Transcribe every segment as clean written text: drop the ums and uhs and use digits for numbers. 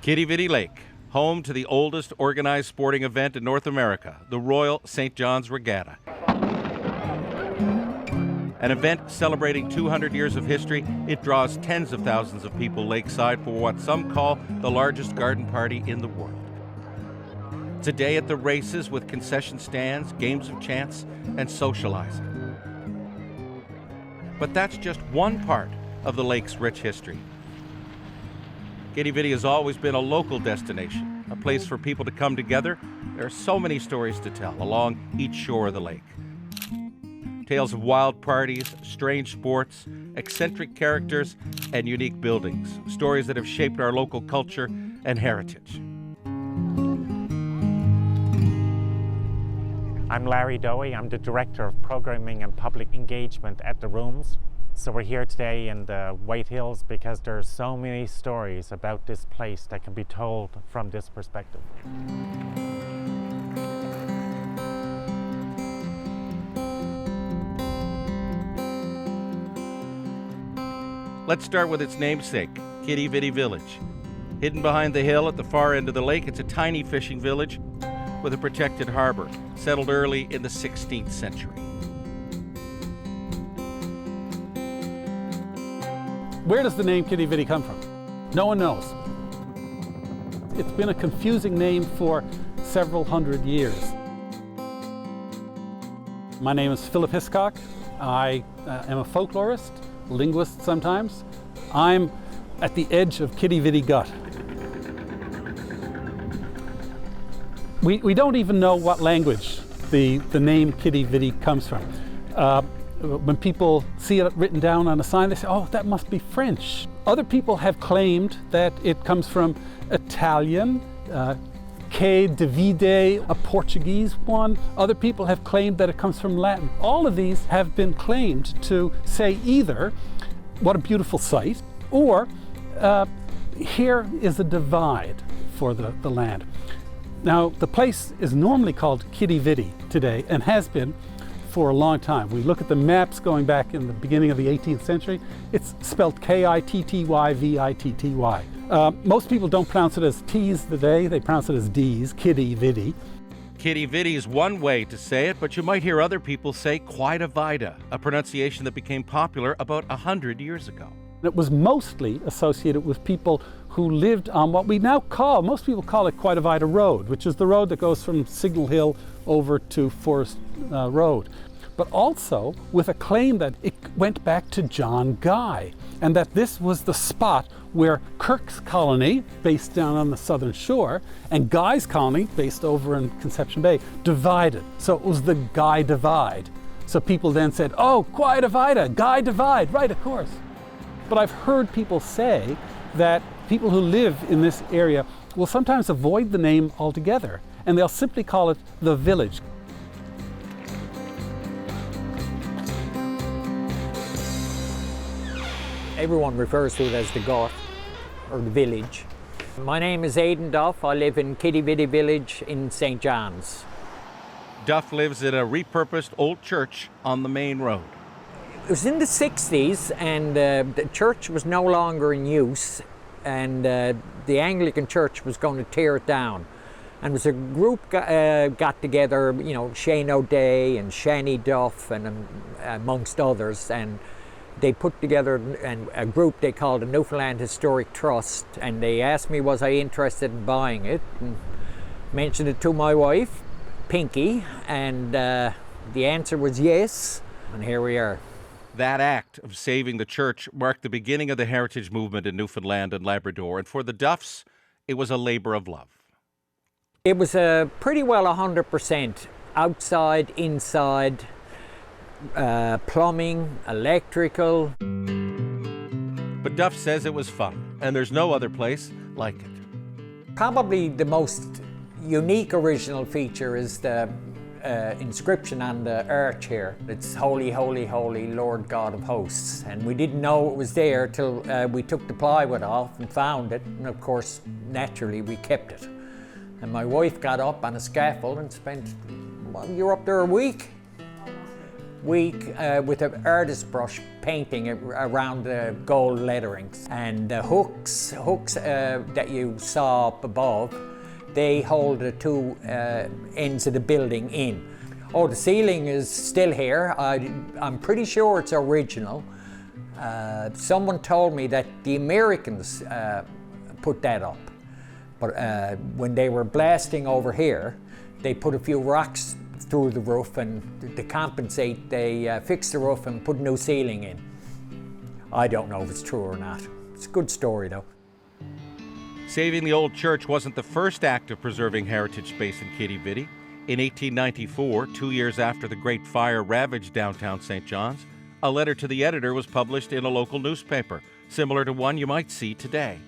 Quidi Vidi Lake, home to the oldest organized sporting event in North America, the Royal St. John's Regatta. An event celebrating 200 years of history, it draws tens of thousands of people lakeside for what some call the largest garden party in the world. It's a day at the races with concession stands, games of chance, and socializing. But that's just one part of the lake's rich history. Quidi Vidi has always been a local destination, a place for people to come together. There are so many stories to tell along each shore of the lake. Tales of wild parties, strange sports, eccentric characters, and unique buildings. Stories that have shaped our local culture and heritage. I'm Larry Dowie. I'm the Director of Programming and Public Engagement at The Rooms. So we're here today in the White Hills because there's so many stories about this place that can be told from this perspective. Let's start with its namesake, Quidi Vidi Village. Hidden behind the hill at the far end of the lake, it's a tiny fishing village with a protected harbor, settled early in the 16th century. Where does the name Quidi Vidi come from? No one knows. It's been a confusing name for several hundred years. My name is Philip Hiscock. I am a folklorist, linguist sometimes. I'm at the edge of Quidi Vidi Gut. We don't even know what language the name Quidi Vidi comes from. When people see it written down on a sign, they say, oh, that must be French. Other people have claimed that it comes from Italian, Quidi Vidi, a Portuguese one. Other people have claimed that it comes from Latin. All of these have been claimed to say either, what a beautiful sight, or here is a divide for the land. Now, the place is normally called Quidi Vidi today and has been for a long time. We look at the maps going back in the beginning of the 18th century. It's spelled K-I-T-T-Y-V-I-T-T-Y. Most people don't pronounce it as T's today, they pronounce it as D's, Quidi Vidi. Quidi Vidi is one way to say it, but you might hear other people say Quidi Vidi, a pronunciation that became popular about 100 years ago. It was mostly associated with people who lived on what we now call, most people call it Quidi Vidi Road, which is the road that goes from Signal Hill over to Forest Road. But also with a claim that it went back to John Guy, and that this was the spot where Kirk's colony, based down on the southern shore, and Guy's colony, based over in Conception Bay, divided. So it was the Guy Divide. So people then said, oh, Quidi Vidi, Guy Divide, right, of course. But I've heard people say that people who live in this area will sometimes avoid the name altogether, and they'll simply call it the village. Everyone refers to it as the Gut, or the village. My name is Aidan Duff. I live in Quidi Vidi Village in St. John's. Duff lives in a repurposed old church on the main road. It was in the 60s, and the church was no longer in use, and the Anglican Church was going to tear it down. And it was a group got together, you know, Shane O'Day and Shani Duff and amongst others, and they put together a group they called the Newfoundland Historic Trust, and they asked me was I interested in buying it, and mentioned it to my wife, Pinky, and the answer was yes, and here we are. That act of saving the church marked the beginning of the heritage movement in Newfoundland and Labrador, and for the Duffs, it was a labor of love. It was pretty well 100%, outside, inside, plumbing, electrical. But Duff says it was fun, and there's no other place like it. Probably the most unique original feature is the inscription on the arch here. It's Holy, Holy, Holy, Lord God of Hosts. And we didn't know it was there till we took the plywood off and found it. And of course, naturally, we kept it. And my wife got up on a scaffold and spent, well, you're up there a week. We, with an artist brush, painting around the gold letterings. And the hooks that you saw up above, they hold the two ends of the building in. Oh, the ceiling is still here. I'm pretty sure it's original. Someone told me that the Americans put that up. But when they were blasting over here, they put a few rocks through the roof, and to compensate, they fixed the roof and put a new ceiling in. I don't know if it's true or not. It's a good story, though. Saving the old church wasn't the first act of preserving heritage space in Quidi Vidi. In 1894, 2 years after the Great Fire ravaged downtown St. John's, a letter to the editor was published in a local newspaper, similar to one you might see today.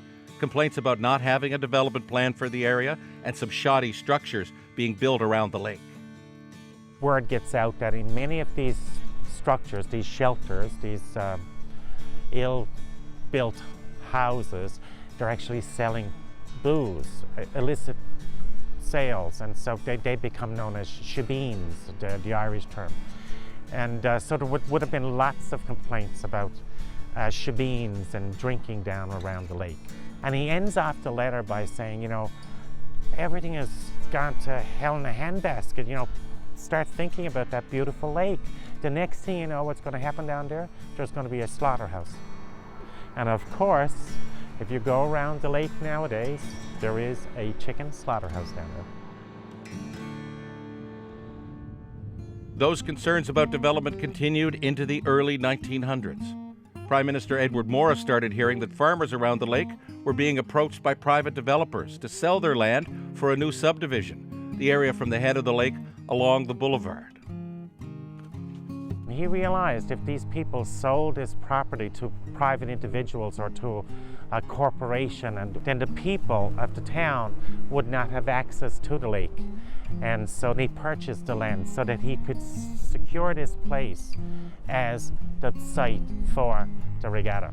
Complaints about not having a development plan for the area and some shoddy structures being built around the lake. Word gets out that in many of these structures, these shelters, these ill-built houses, they're actually selling booze, illicit sales, and so they become known as shebeens, the Irish term. And so there would have been lots of complaints about shebeens and drinking down around the lake. And he ends off the letter by saying, you know, everything has gone to hell in a handbasket, you know, start thinking about that beautiful lake. The next thing you know, what's going to happen down there? There's going to be a slaughterhouse. And of course, if you go around the lake nowadays, there is a chicken slaughterhouse down there. Those concerns about development continued into the early 1900s. Prime Minister Edward Morris started hearing that farmers around the lake were being approached by private developers to sell their land for a new subdivision, the area from the head of the lake along the boulevard. He realized if these people sold this property to private individuals or to a corporation, and then the people of the town would not have access to the lake. And so they purchased the land so that he could secure this place as the site for the regatta.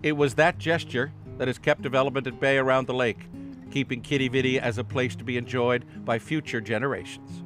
It was that gesture that has kept development at bay around the lake, keeping Quidi Vidi as a place to be enjoyed by future generations.